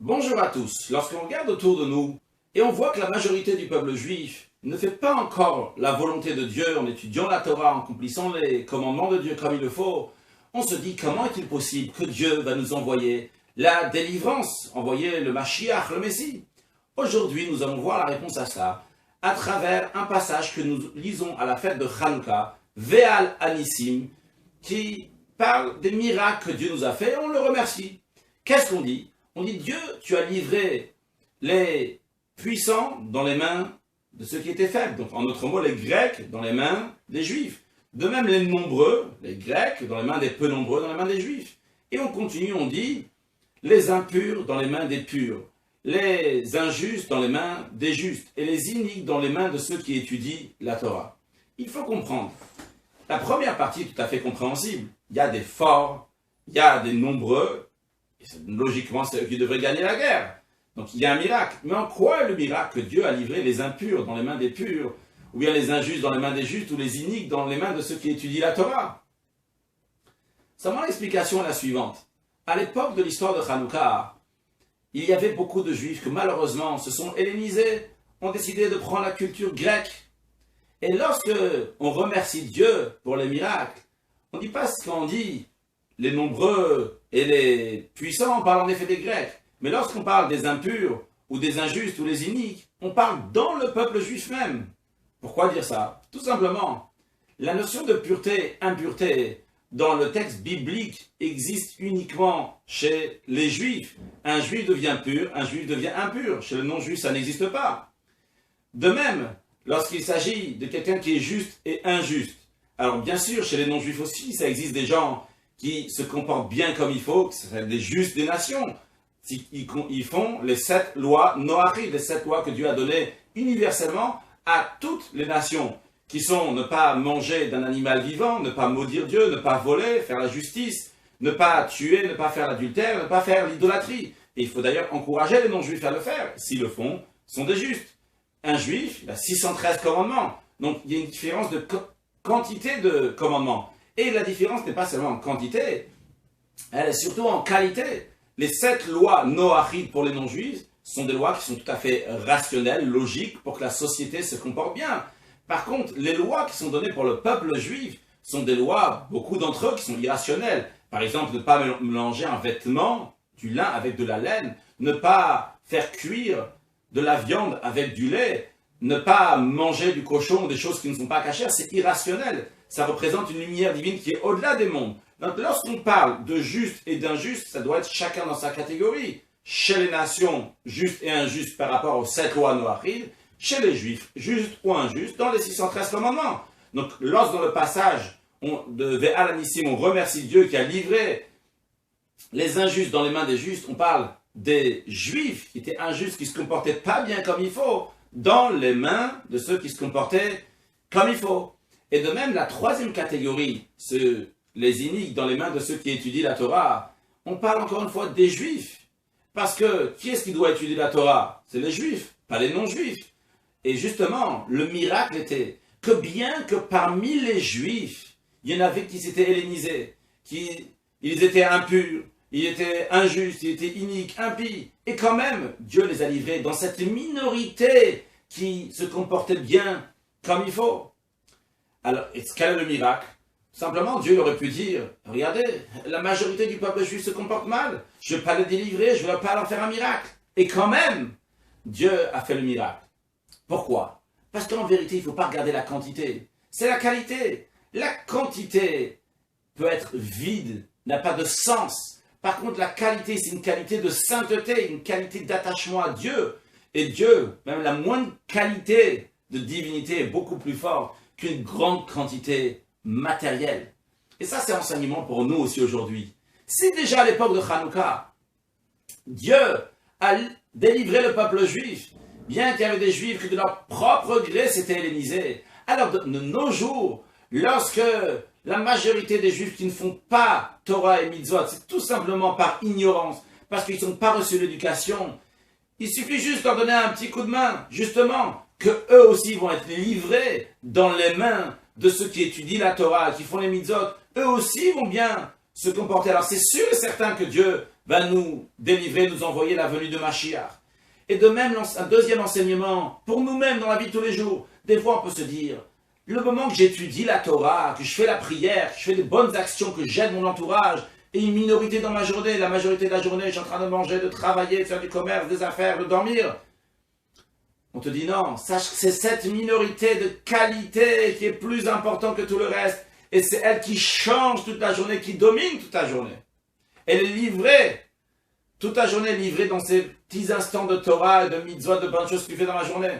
Bonjour à tous. Lorsqu'on regarde autour de nous et on voit que la majorité du peuple juif ne fait pas encore la volonté de Dieu en étudiant la Torah, en accomplissant les commandements de Dieu comme il le faut, on se dit comment est-il possible que Dieu va nous envoyer la délivrance, envoyer le Mashiach, le Messie. Aujourd'hui, nous allons voir la réponse à cela à travers un passage que nous lisons à la fête de Hanouka, Ve'al Anissim, qui parle des miracles que Dieu nous a fait et on le remercie. Qu'est-ce qu'on dit? On dit, Dieu, tu as livré les puissants dans les mains de ceux qui étaient faibles. Donc, en d'autres mots, les Grecs dans les mains des Juifs. De même, les nombreux, les Grecs, dans les mains des peu nombreux, dans les mains des Juifs. Et on continue, on dit, les impurs dans les mains des purs, les injustes dans les mains des justes, et les iniques dans les mains de ceux qui étudient la Torah. Il faut comprendre. La première partie est tout à fait compréhensible. Il y a des forts, il y a des nombreux, et logiquement, c'est eux qui devraient gagner la guerre. Donc il y a un miracle. Mais en quoi est le miracle que Dieu a livré les impurs dans les mains des purs, ou bien les injustes dans les mains des justes, ou les iniques dans les mains de ceux qui étudient la Torah? Seulement l'explication est la suivante. À l'époque de l'histoire de Hanouka, il y avait beaucoup de juifs que malheureusement se sont hellénisés, ont décidé de prendre la culture grecque. Et lorsque on remercie Dieu pour les miracles, on ne dit pas ce qu'on dit, les nombreux et les puissants, on parle en effet des Grecs. Mais lorsqu'on parle des impurs, ou des injustes, ou des iniques, on parle dans le peuple juif même. Pourquoi dire ça? Tout simplement, la notion de pureté, impureté, dans le texte biblique, existe uniquement chez les juifs. Un juif devient pur, un juif devient impur. Chez le non-juif, ça n'existe pas. De même, lorsqu'il s'agit de quelqu'un qui est juste et injuste, alors bien sûr, chez les non-juifs aussi, ça existe des gens qui se comportent bien comme il faut, que ce sont des justes des nations. Ils font les 7 lois Noachides, les 7 lois que Dieu a données universellement à toutes les nations, qui sont ne pas manger d'un animal vivant, ne pas maudire Dieu, ne pas voler, faire la justice, ne pas tuer, ne pas faire l'adultère, ne pas faire l'idolâtrie. Et il faut d'ailleurs encourager les non-juifs à le faire. S'ils le font, sont des justes. Un juif, il a 613 commandements. Donc il y a une différence de quantité de commandements. Et la différence n'est pas seulement en quantité, elle est surtout en qualité. Les 7 lois Noachides pour les non-juifs sont des lois qui sont tout à fait rationnelles, logiques, pour que la société se comporte bien. Par contre, les lois qui sont données pour le peuple juif sont des lois, beaucoup d'entre eux, qui sont irrationnelles. Par exemple, ne pas mélanger un vêtement, du lin avec de la laine, ne pas faire cuire de la viande avec du lait, ne pas manger du cochon ou des choses qui ne sont pas cachères, c'est irrationnel. Ça représente une lumière divine qui est au-delà des mondes. Donc lorsqu'on parle de juste et d'injuste, ça doit être chacun dans sa catégorie. Chez les nations, juste et injuste par rapport aux 7 lois Noachides, chez les juifs, juste ou injuste, dans les 613 commandements. Donc lorsque dans le passage de Ve'al Anissim, on remercie Dieu qui a livré les injustes dans les mains des justes, on parle des juifs qui étaient injustes, qui ne se comportaient pas bien comme il faut, dans les mains de ceux qui se comportaient comme il faut. Et de même, la troisième catégorie, les iniques dans les mains de ceux qui étudient la Torah, on parle encore une fois des juifs. Parce que qui est-ce qui doit étudier la Torah? C'est les juifs, pas les non-juifs. Et justement, le miracle était que bien que parmi les juifs, il y en avait qui s'étaient hellénisés, ils étaient impurs, ils étaient injustes, ils étaient iniques, impies. Et quand même, Dieu les a livrés dans cette minorité qui se comportait bien comme il faut. Alors, quel est le miracle? Simplement, Dieu aurait pu dire, regardez, la majorité du peuple juif se comporte mal, je ne vais pas le délivrer, je ne vais pas leur faire un miracle. Et quand même, Dieu a fait le miracle. Pourquoi? Parce qu'en vérité, il ne faut pas regarder la quantité, c'est la qualité. La quantité peut être vide, n'a pas de sens. Par contre, la qualité, c'est une qualité de sainteté, une qualité d'attachement à Dieu. Et Dieu, même la moindre qualité de divinité est beaucoup plus forte qu'une grande quantité matérielle. Et ça, c'est enseignement pour nous aussi aujourd'hui. Si déjà à l'époque de Hanouka, Dieu a délivré le peuple juif, bien qu'il y avait des juifs qui de leur propre gré s'étaient hellénisés, alors de nos jours, lorsque la majorité des juifs qui ne font pas Torah et Mitzvot, c'est tout simplement par ignorance, parce qu'ils n'ont pas reçu l'éducation, il suffit juste de leur donner un petit coup de main, justement, que eux aussi vont être livrés dans les mains de ceux qui étudient la Torah, qui font les mitzvot, eux aussi vont bien se comporter. Alors c'est sûr et certain que Dieu va nous délivrer, nous envoyer la venue de Mashiach. Et de même, un deuxième enseignement, pour nous-mêmes dans la vie de tous les jours, des fois on peut se dire, le moment que j'étudie la Torah, que je fais la prière, que je fais des bonnes actions, que j'aide mon entourage, et une minorité dans ma journée, la majorité de la journée, je suis en train de manger, de travailler, de faire du commerce, des affaires, de dormir. On te dit non, sache que c'est cette minorité de qualité qui est plus importante que tout le reste, et c'est elle qui change toute la journée, qui domine toute la journée. Elle est livrée, toute la journée livrée dans ces petits instants de Torah et de mitzvot, de bonnes choses qu'il fait dans la journée.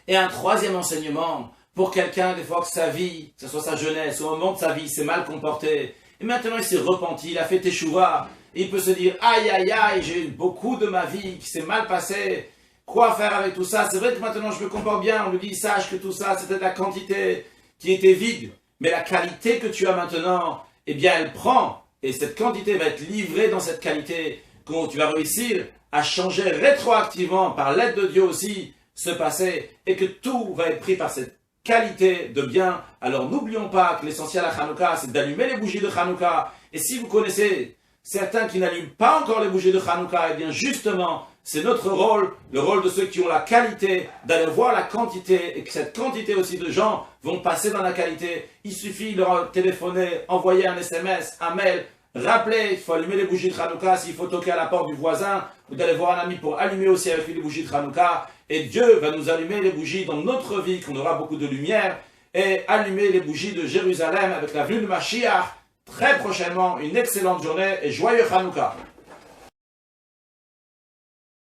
Et un troisième enseignement, pour quelqu'un, des fois que sa vie, que ce soit sa jeunesse, au moment de sa vie, s'est mal comporté, et maintenant il s'est repenti, il a fait teshuva, et il peut se dire, aïe aïe aïe, j'ai eu beaucoup de ma vie qui s'est mal passé, quoi faire avec tout ça? C'est vrai que maintenant je me comporte bien, on lui dit, sache que tout ça, c'était la quantité qui était vide, mais la qualité que tu as maintenant, eh bien elle prend, et cette quantité va être livrée dans cette qualité, quand tu vas réussir à changer rétroactivement, par l'aide de Dieu aussi, ce passé, et que tout va être pris par cette qualité de bien. Alors n'oublions pas que l'essentiel à Hanouka, c'est d'allumer les bougies de Hanouka. Et si vous connaissez certains qui n'allument pas encore les bougies de Hanouka, eh bien justement, c'est notre rôle, le rôle de ceux qui ont la qualité, d'aller voir la quantité, et que cette quantité aussi de gens vont passer dans la qualité. Il suffit de leur téléphoner, envoyer un SMS, un mail, rappeler, il faut allumer les bougies de Hanouka, s'il faut toquer à la porte du voisin, ou d'aller voir un ami pour allumer aussi avec lui les bougies de Hanouka. Et Dieu va nous allumer les bougies dans notre vie, qu'on aura beaucoup de lumière, et allumer les bougies de Jérusalem avec la venue de Mashiach. Très prochainement, une excellente journée et joyeux Hanouka.